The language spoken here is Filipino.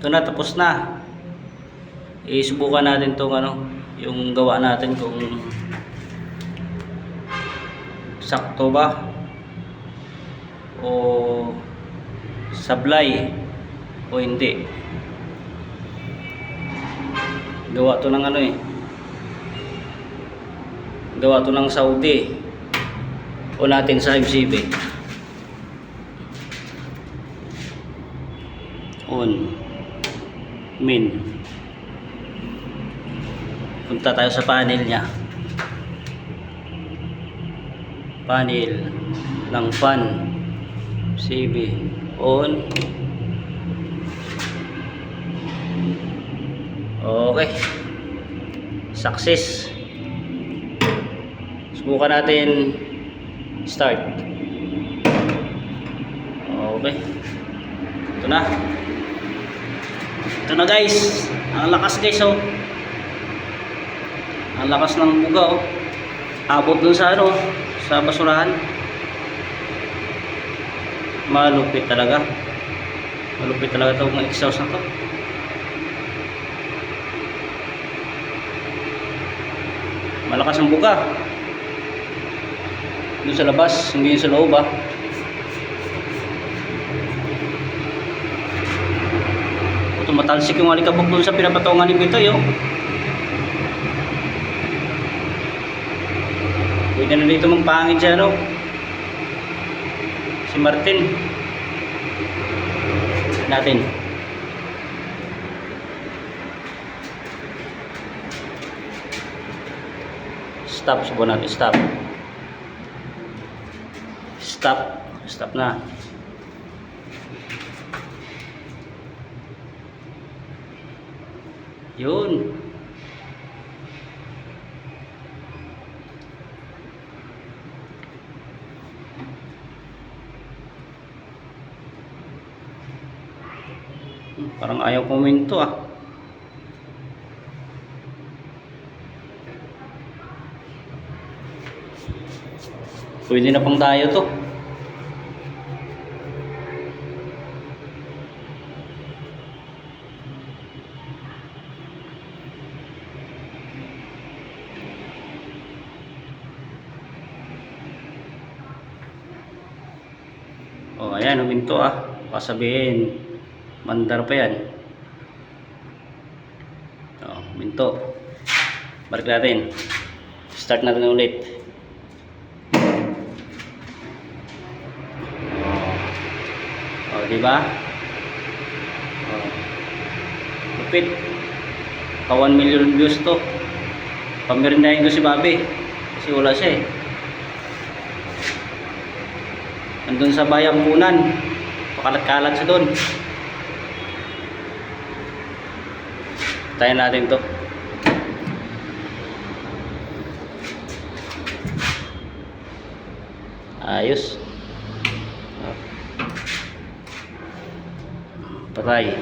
Ito na, tapos na. Isubukan natin tong yung gawa natin kung sakto ba o sablay o hindi. Gawa to ng gawa to ng Saudi o natin sa MCB. On min, punta tayo sa panel nya, panel ng fan CB on. Okay, success. Subukan natin start. Okay, ito na. Ito na guys, ang lakas guys oh. Ang lakas ng buga oh. Abot dun sa sa basurahan. Malupit talaga. Malupit talaga itong exhaust na to. Malakas ang buga. Dun sa labas, hindi sa loob ah. Tumatalsik yung alikabok dun sa pinapatungan ni Bitoy oh. Pwede na dito magpangit siya si Martin natin. Stop, subukan natin. Stop na. Yun. Parang ayaw puminto ah. Pwede na pang tayo to. Oh, ayan, huminto ah. Pasabihin, mandar pa yan. Oh, huminto. Balik natin. Start natin ulit. Oh, di ba? Oh. Lupit. Pa 1 million views to. Pamirindahin ko si Bobby. Kasi wala siya eh. Andun sa bayang punan, pakalat-kalat siya doon. Tayo natin to. Ayos. Patay.